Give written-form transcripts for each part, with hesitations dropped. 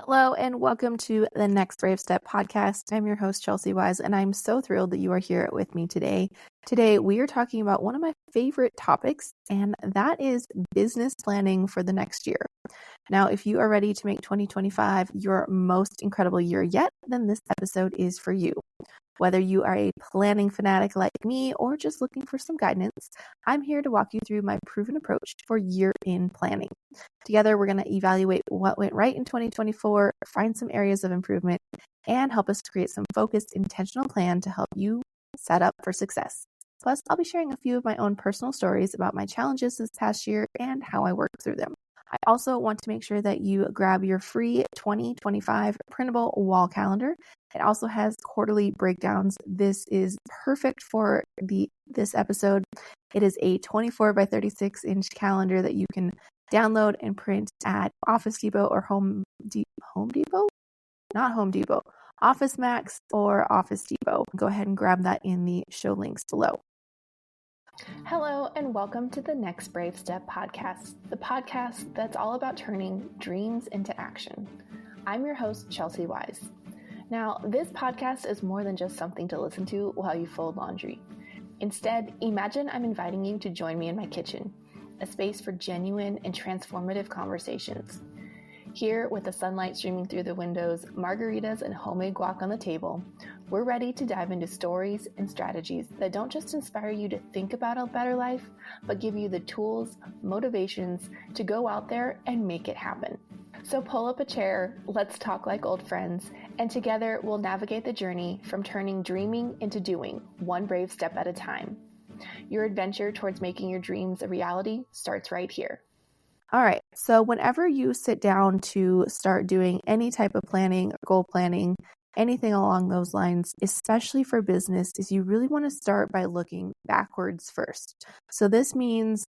Hello and welcome to the Next Brave Step podcast. I'm your host, Chelsy Wise, and I'm so thrilled that you are here with me today. Today, we are talking about one of my favorite topics, and that is business planning for the next year. Now, if you are ready to make 2025 your most incredible year yet, then this episode is for you. Whether you are a planning fanatic like me or just looking for some guidance, I'm here to walk you through my proven approach for year-end planning. Together, we're going to evaluate what went right in 2024, find some areas of improvement, and help us create some focused, intentional plan to help you set up for success. Plus, I'll be sharing a few of my own personal stories about my challenges this past year and how I worked through them. I also want to make sure that you grab your free 2025 printable wall calendar. It also has quarterly breakdowns. This is perfect for this episode. It is a 24 by 36 inch calendar that you can download and print at Office Depot or Home Depot? Not Home Depot. Office Max or Office Depot. Go ahead and grab that in the show links below. Hello and welcome to the Next Brave Step podcast, the podcast that's all about turning dreams into action. I'm your host, Chelsy Wise. Now, this podcast is more than just something to listen to while you fold laundry. Instead, imagine I'm inviting you to join me in my kitchen, a space for genuine and transformative conversations. Here, with the sunlight streaming through the windows, margaritas and homemade guac on the table, we're ready to dive into stories and strategies that don't just inspire you to think about a better life, but give you the tools, motivations to go out there and make it happen. So pull up a chair, let's talk like old friends, and together we'll navigate the journey from turning dreaming into doing, one brave step at a time. Your adventure towards making your dreams a reality starts right here. All right, so whenever you sit down to start doing any type of planning, goal planning, anything along those lines, especially for business, is you really want to start by looking backwards first. So this means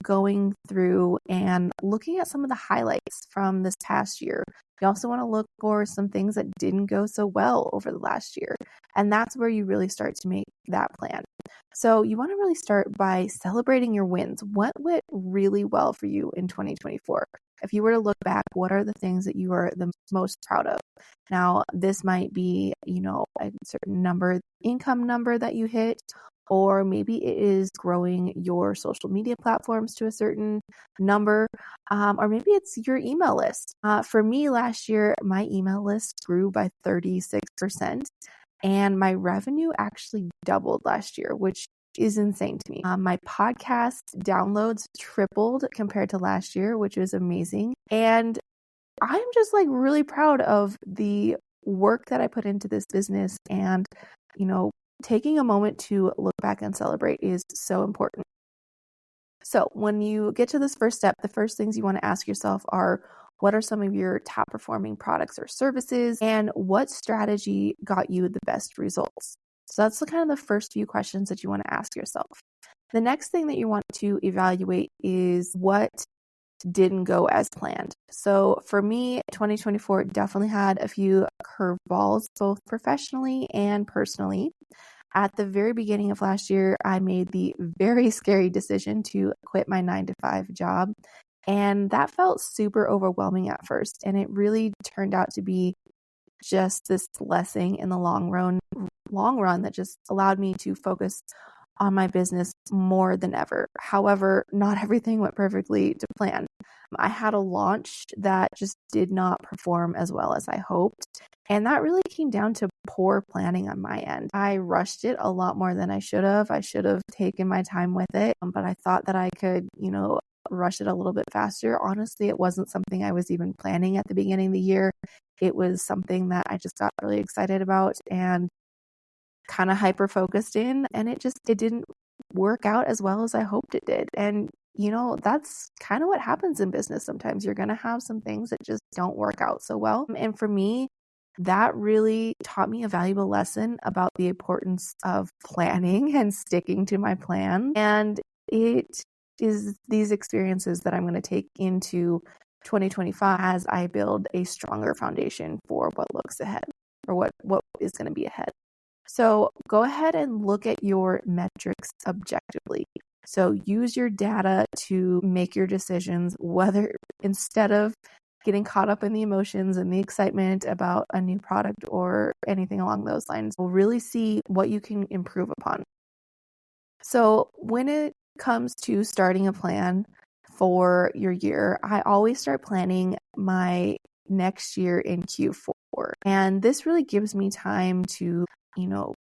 going through and looking at some of the highlights from this past year. You also want to look for some things that didn't go so well over the last year. And that's where you really start to make that plan. So you want to really start by celebrating your wins. What went really well for you in 2024? If you were to look back, what are the things that you are the most proud of? Now, this might be, a certain income number that you hit, or maybe it is growing your social media platforms to a certain number, or maybe it's your email list. For me, last year, my email list grew by 36%, and my revenue actually doubled last year, which is insane to me. My podcast downloads tripled compared to last year, which was amazing. And I'm just really proud of the work that I put into this business, and, taking a moment to look back and celebrate is so important. So when you get to this first step, the first things you want to ask yourself are, what are some of your top performing products or services, and what strategy got you the best results? So that's kind of the first few questions that you want to ask yourself. The next thing that you want to evaluate is what didn't go as planned. So for me, 2024 definitely had a few curveballs, both professionally and personally. At the very beginning of last year, I made the very scary decision to quit my 9-to-5 job. And that felt super overwhelming at first. And it really turned out to be just this blessing in the long run that just allowed me to focus on my business more than ever. However, not everything went perfectly to plan. I had a launch that just did not perform as well as I hoped. And that really came down to poor planning on my end. I rushed it a lot more than I should have. I should have taken my time with it, but I thought that I could, rush it a little bit faster. Honestly, it wasn't something I was even planning at the beginning of the year. It was something that I just got really excited about and kind of hyper focused in, and it didn't work out as well as I hoped it did. And that's kind of what happens in business. Sometimes you're going to have some things that just don't work out so well. And for me, that really taught me a valuable lesson about the importance of planning and sticking to my plan. And it is these experiences that I'm going to take into 2025 as I build a stronger foundation for what looks ahead, or what is going to be ahead. So go ahead and look at your metrics objectively. So use your data to make your decisions, whether instead of getting caught up in the emotions and the excitement about a new product or anything along those lines. We'll really see what you can improve upon. So when it comes to starting a plan for your year, I always start planning my next year in Q4. And this really gives me time to,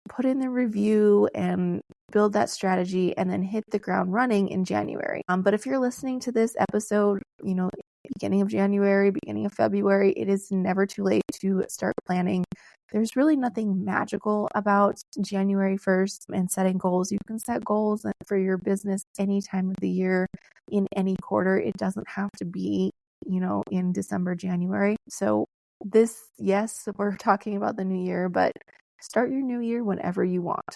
put in the review and build that strategy and then hit the ground running in January. But if you're listening to this episode, beginning of January, beginning of February, it is never too late to start planning. There's really nothing magical about January 1st and setting goals. You can set goals for your business any time of the year, in any quarter. It doesn't have to be, in December, January. So yes, we're talking about the new year, but start your new year whenever you want.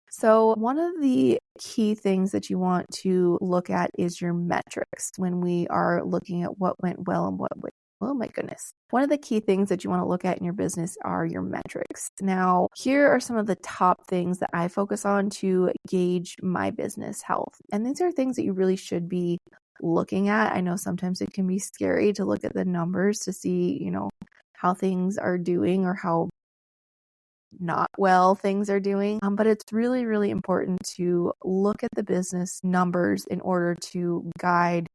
So one of the key things that you want to look at is your metrics when we are looking at what went well and what went. Oh my goodness. One of the key things that you want to look at in your business are your metrics. Now, here are some of the top things that I focus on to gauge my business health. And these are things that you really should be looking at. I know sometimes it can be scary to look at the numbers to see, how things are doing or how not well things are doing. But it's really, really important to look at the business numbers in order to guide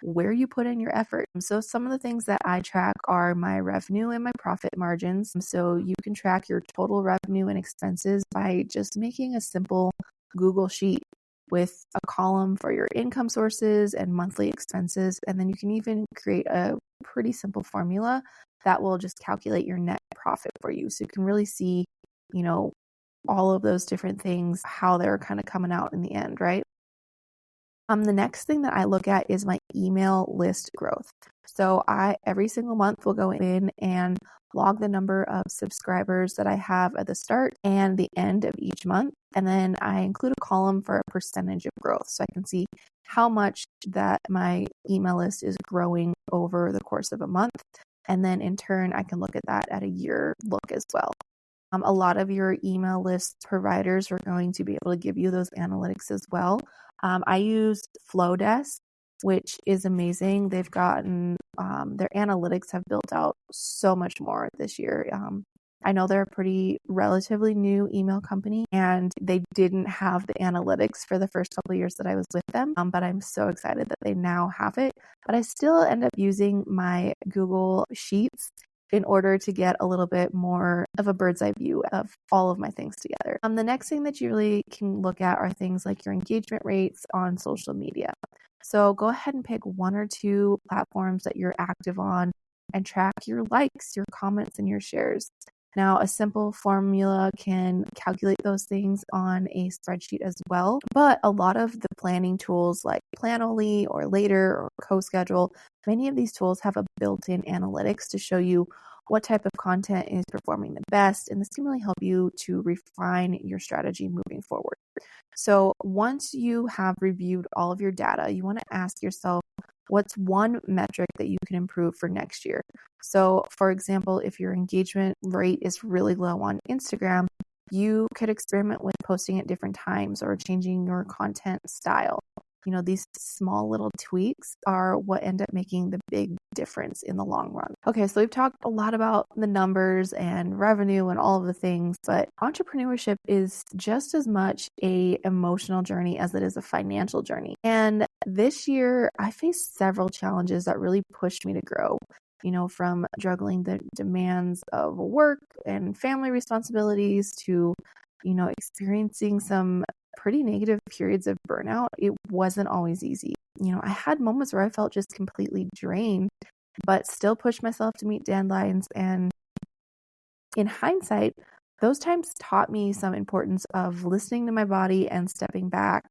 where you put in your effort. So some of the things that I track are my revenue and my profit margins. So you can track your total revenue and expenses by just making a simple Google sheet with a column for your income sources and monthly expenses. And then you can even create a pretty simple formula that will just calculate your net profit for you. So you can really see, all of those different things, how they're kind of coming out in the end, right? The next thing that I look at is my email list growth. So every single month will go in and log the number of subscribers that I have at the start and the end of each month. And then I include a column for a percentage of growth. So I can see how much that my email list is growing over the course of a month. And then in turn, I can look at that at a year look as well. A lot of your email list providers are going to be able to give you those analytics as well. I use Flowdesk, which is amazing. They've gotten their analytics have built out so much more this year. I know they're a pretty relatively new email company and they didn't have the analytics for the first couple of years that I was with them. But I'm so excited that they now have it. But I still end up using my Google Sheets in order to get a little bit more of a bird's eye view of all of my things together. The next thing that you really can look at are things like your engagement rates on social media. So go ahead and pick one or two platforms that you're active on and track your likes, your comments, and your shares. Now, a simple formula can calculate those things on a spreadsheet as well, but a lot of the planning tools like Planoly or Later or CoSchedule, many of these tools have a built-in analytics to show you what type of content is performing the best, and this can really help you to refine your strategy moving forward. So once you have reviewed all of your data, you want to ask yourself, what's one metric that you can improve for next year? So for example, if your engagement rate is really low on Instagram, you could experiment with posting at different times or changing your content style. These small little tweaks are what end up making the big difference in the long run. Okay, so we've talked a lot about the numbers and revenue and all of the things, but entrepreneurship is just as much an emotional journey as it is a financial journey. And this year, I faced several challenges that really pushed me to grow. From juggling the demands of work and family responsibilities to, experiencing some pretty negative periods of burnout. It wasn't always easy. I had moments where I felt just completely drained, but still pushed myself to meet deadlines. And in hindsight, those times taught me some importance of listening to my body and stepping back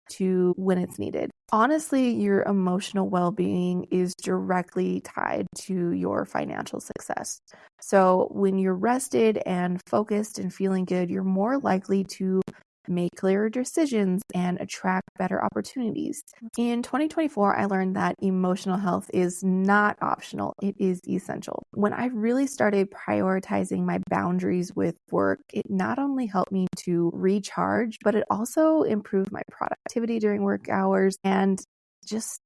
to when it's needed. Honestly, your emotional well-being is directly tied to your financial success. So when you're rested and focused and feeling good, you're more likely to make clearer decisions and attract better opportunities. In 2024, I learned that emotional health is not optional. It is essential. When I really started prioritizing my boundaries with work, it not only helped me to recharge, but it also improved my productivity during work hours and just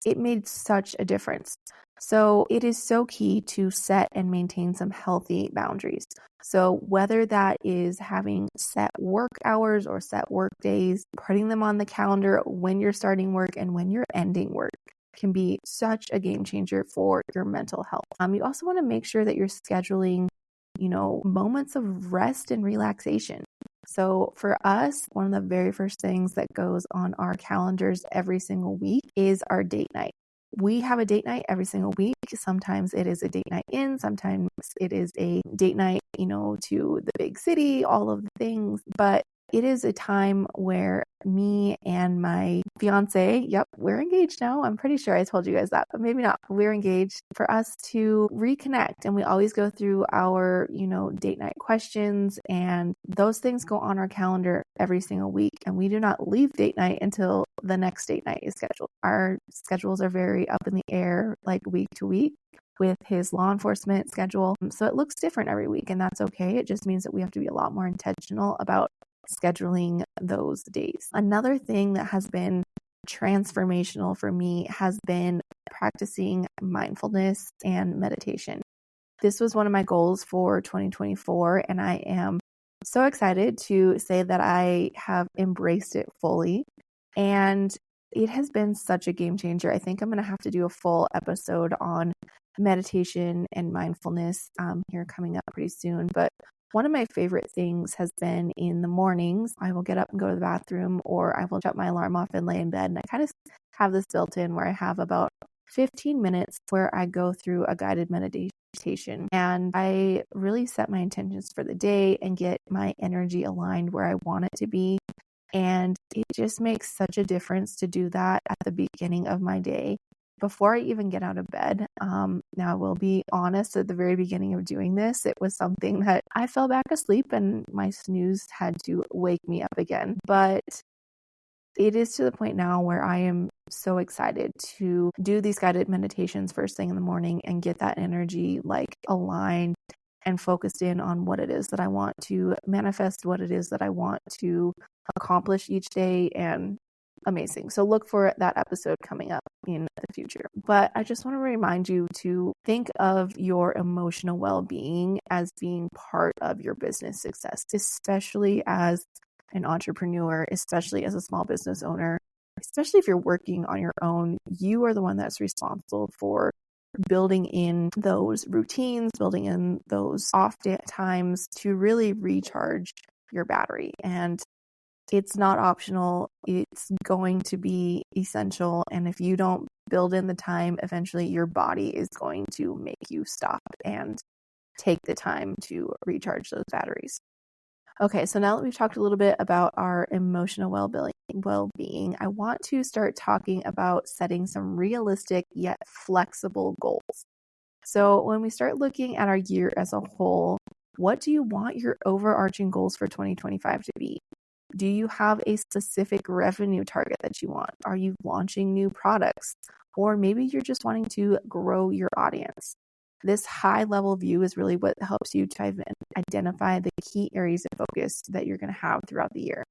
it made such a difference. So it is so key to set and maintain some healthy boundaries. So whether that is having set work hours or set work days, putting them on the calendar when you're starting work and when you're ending work can be such a game changer for your mental health. You also want to make sure that you're scheduling, moments of rest and relaxation. So for us, one of the very first things that goes on our calendars every single week is our date night. We have a date night every single week. Sometimes it is a date night in, sometimes it is a date night, to the big city, all of the things. But it is a time where me and my fiance, we're engaged now. I'm pretty sure I told you guys that, but maybe not. We're engaged, for us to reconnect. And we always go through our, date night questions, and those things go on our calendar every single week. And we do not leave date night until the next date night is scheduled. Our schedules are very up in the air, like week to week, with his law enforcement schedule. So it looks different every week, and that's okay. It just means that we have to be a lot more intentional about scheduling those days. Another thing that has been transformational for me has been practicing mindfulness and meditation. This was one of my goals for 2024, and I am so excited to say that I have embraced it fully, and it has been such a game changer. I think I'm going to have to do a full episode on meditation and mindfulness here coming up pretty soon, but one of my favorite things has been in the mornings, I will get up and go to the bathroom, or I will shut my alarm off and lay in bed. And I kind of have this built in where I have about 15 minutes where I go through a guided meditation, and I really set my intentions for the day and get my energy aligned where I want it to be. And it just makes such a difference to do that at the beginning of my day, before I even get out of bed. Now, I will be honest, at the very beginning of doing this, it was something that I fell back asleep and my snooze had to wake me up again. But it is to the point now where I am so excited to do these guided meditations first thing in the morning and get that energy aligned and focused in on what it is that I want to manifest, what it is that I want to accomplish each day. And amazing. So look for that episode coming up in the future. But I just want to remind you to think of your emotional well-being as being part of your business success, especially as an entrepreneur, especially as a small business owner, especially if you're working on your own. You are the one that's responsible for building in those routines, building in those off day times to really recharge your battery. And it's not optional. It's going to be essential. And if you don't build in the time, eventually your body is going to make you stop and take the time to recharge those batteries. Okay, so now that we've talked a little bit about our emotional well-being, I want to start talking about setting some realistic yet flexible goals. So when we start looking at our year as a whole, what do you want your overarching goals for 2025 to be? Do you have a specific revenue target that you want? Are you launching new products? Or maybe you're just wanting to grow your audience. This high level view is really what helps you to identify the key areas of focus that you're going to have throughout the year.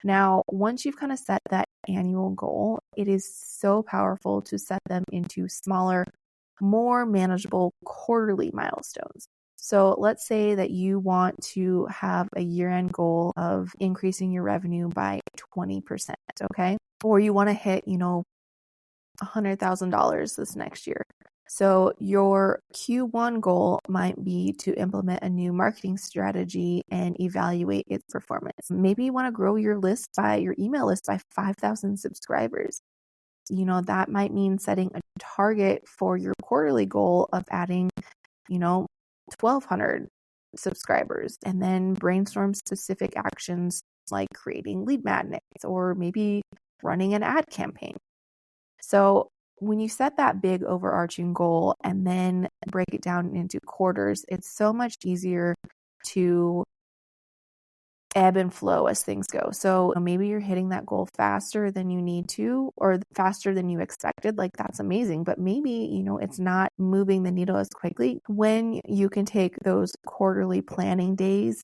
Now, once you've kind of set that annual goal, it is so powerful to set them into smaller, more manageable quarterly milestones. So let's say that you want to have a year-end goal of increasing your revenue by 20%, okay? Or you want to hit, $100,000 this next year. So your Q1 goal might be to implement a new marketing strategy and evaluate its performance. Maybe you want to grow your email list by 5,000 subscribers. That might mean setting a target for your quarterly goal of adding, 1,200 subscribers, and then brainstorm specific actions like creating lead magnets or maybe running an ad campaign. So when you set that big overarching goal and then break it down into quarters, it's so much easier to ebb and flow as things go. So maybe you're hitting that goal faster than you need to, or faster than you expected. That's amazing. But maybe, it's not moving the needle as quickly. When you can take those quarterly planning days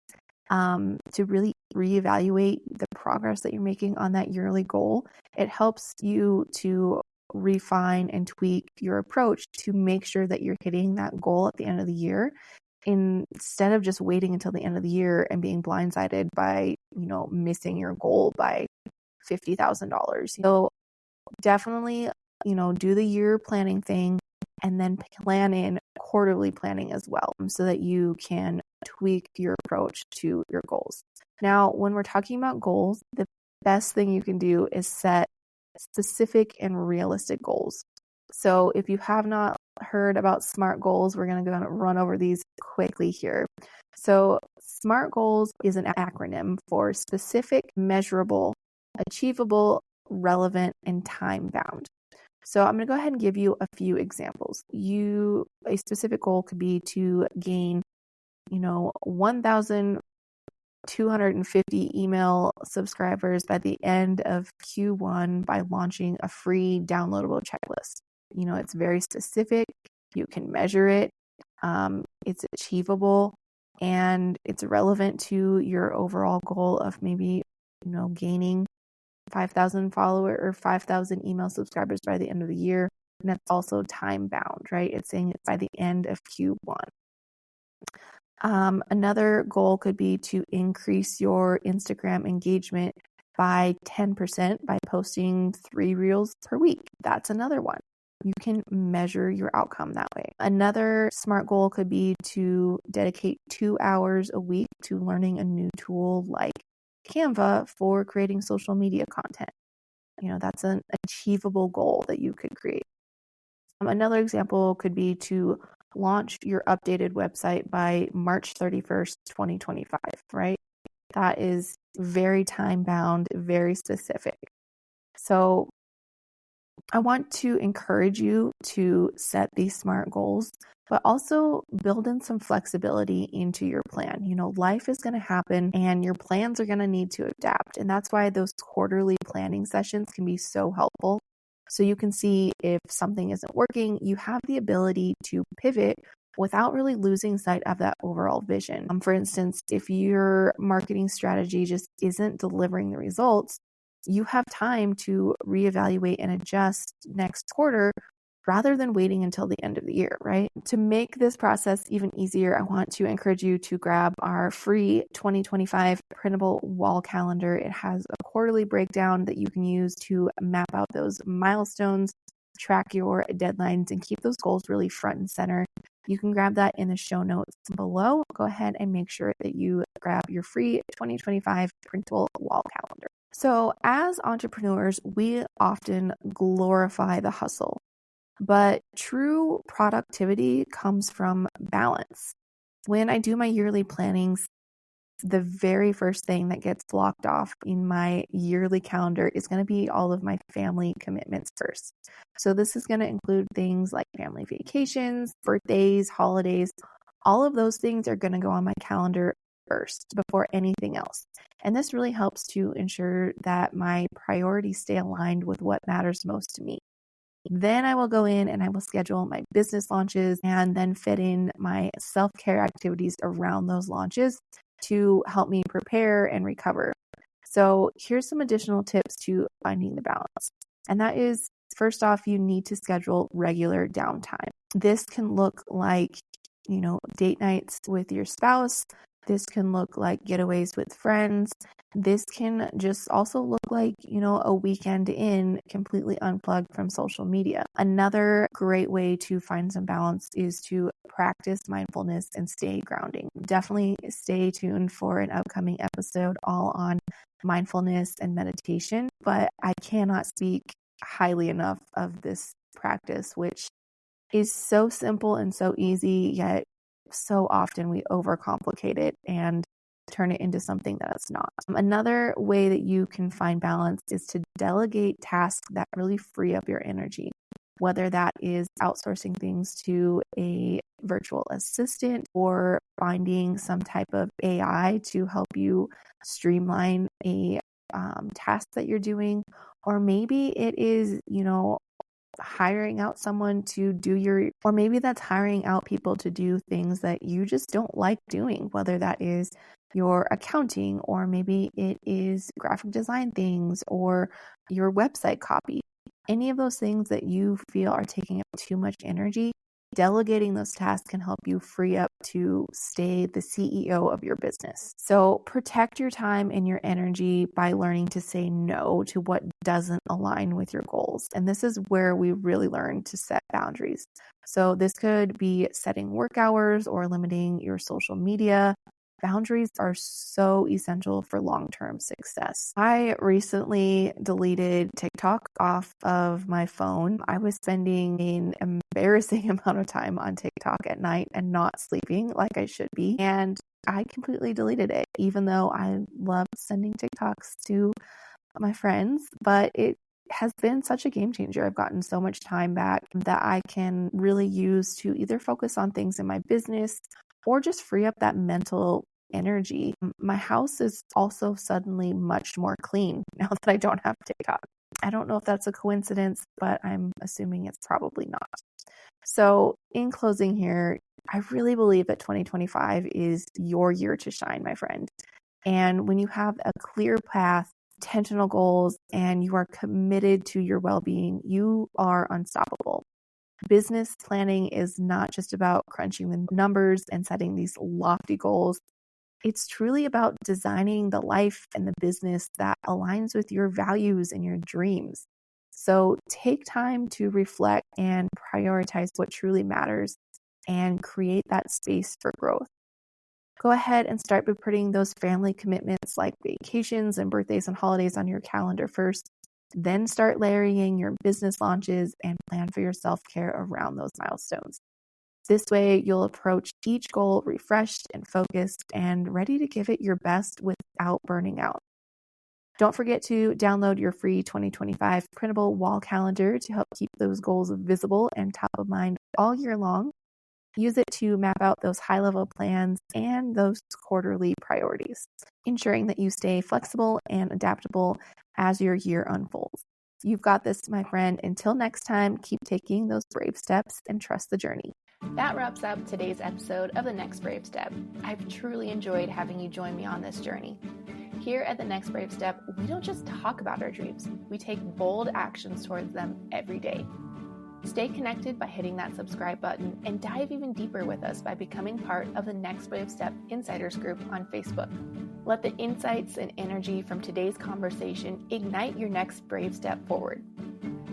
to really reevaluate the progress that you're making on that yearly goal, it helps you to refine and tweak your approach to make sure that you're hitting that goal at the end of the year, instead of just waiting until the end of the year and being blindsided by, missing your goal by $50,000. So definitely, do the year planning thing and then plan in quarterly planning as well so that you can tweak your approach to your goals. Now, when we're talking about goals, the best thing you can do is set specific and realistic goals. So if you have not heard about SMART goals, we're going to go and run over these quickly here. So SMART goals is an acronym for specific, measurable, achievable, relevant, and time bound. So I'm going to go ahead and give you a few examples. A specific goal could be to gain, 1,250 email subscribers by the end of Q1 by launching a free downloadable checklist. It's very specific. You can measure it. It's achievable, and it's relevant to your overall goal of maybe, gaining 5,000 follower or 5,000 email subscribers by the end of the year. And that's also time bound, right? It's saying it's by the end of Q1. Another goal could be to increase your Instagram engagement by 10% by posting 3 reels per week. That's another one. You can measure your outcome that way. Another SMART goal could be to dedicate 2 hours a week to learning a new tool like Canva for creating social media content. That's an achievable goal that you could create. Another example could be to launch your updated website by March 31st, 2025, right? That is very time bound, very specific. So I want to encourage you to set these SMART goals, but also build in some flexibility into your plan. Life is going to happen and your plans are going to need to adapt. And that's why those quarterly planning sessions can be so helpful. So you can see if something isn't working, you have the ability to pivot without really losing sight of that overall vision. For instance, if your marketing strategy just isn't delivering the results, you have time to reevaluate and adjust next quarter rather than waiting until the end of the year, right? To make this process even easier, I want to encourage you to grab our free 2025 printable wall calendar. It has a quarterly breakdown that you can use to map out those milestones, track your deadlines, and keep those goals really front and center. You can grab that in the show notes below. Go ahead and make sure that you grab your free 2025 printable wall calendar. So as entrepreneurs, we often glorify the hustle, but true productivity comes from balance. When I do my yearly plannings, the very first thing that gets blocked off in my yearly calendar is going to be all of my family commitments first. So this is going to include things like family vacations, birthdays, holidays. All of those things are going to go on my calendar first before anything else. And this really helps to ensure that my priorities stay aligned with what matters most to me. Then I will go in and I will schedule my business launches and then fit in my self-care activities around those launches to help me prepare and recover. So here's some additional tips to finding the balance. And that is, first off, you need to schedule regular downtime. This can look like, date nights with your spouse. This can look like getaways with friends. This can just also look like, a weekend in completely unplugged from social media. Another great way to find some balance is to practice mindfulness and stay grounding. Definitely stay tuned for an upcoming episode all on mindfulness and meditation, but I cannot speak highly enough of this practice, which is so simple and so easy, yet so often we overcomplicate it and turn it into something that it's not. Another way that you can find balance is to delegate tasks that really free up your energy, whether that is outsourcing things to a virtual assistant or finding some type of AI to help you streamline a task that you're doing, or maybe it is, hiring out someone to do or maybe that's hiring out people to do things that you just don't like doing, whether that is your accounting, or maybe it is graphic design things or your website copy. Any of those things that you feel are taking up too much energy, delegating those tasks can help you free up to stay the CEO of your business. So protect your time and your energy by learning to say no to what doesn't align with your goals. And this is where we really learn to set boundaries. So this could be setting work hours or limiting your social media. Boundaries are so essential for long-term success. I recently deleted TikTok off of my phone. I was spending an embarrassing amount of time on TikTok at night and not sleeping like I should be. And I completely deleted it, even though I love sending TikToks to my friends, but it has been such a game changer. I've gotten so much time back that I can really use to either focus on things in my business or just free up that mental energy. My house is also suddenly much more clean now that I don't have TikTok. I don't know if that's a coincidence, but I'm assuming it's probably not. So in closing here, I really believe that 2025 is your year to shine, my friend. And when you have a clear path, intentional goals, and you are committed to your well-being, you are unstoppable. Business planning is not just about crunching the numbers and setting these lofty goals. It's truly about designing the life and the business that aligns with your values and your dreams. So take time to reflect and prioritize what truly matters and create that space for growth. Go ahead and start by putting those family commitments like vacations and birthdays and holidays on your calendar first. Then start layering your business launches and plan for your self-care around those milestones. This way, you'll approach each goal refreshed and focused and ready to give it your best without burning out. Don't forget to download your free 2025 printable wall calendar to help keep those goals visible and top of mind all year long. Use it to map out those high-level plans and those quarterly priorities, ensuring that you stay flexible and adaptable as your year unfolds. You've got this, my friend. Until next time, keep taking those brave steps and trust the journey. That wraps up today's episode of The Next Brave Step. I've truly enjoyed having you join me on this journey. Here at The Next Brave Step, we don't just talk about our dreams, we take bold actions towards them every day. Stay connected by hitting that subscribe button and dive even deeper with us by becoming part of the Next Brave Step Insiders group on Facebook. Let the insights and energy from today's conversation ignite your next brave step forward.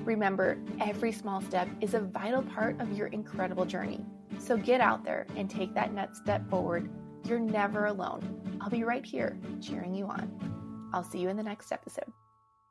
Remember, every small step is a vital part of your incredible journey. So get out there and take that next step forward. You're never alone. I'll be right here cheering you on. I'll see you in the next episode.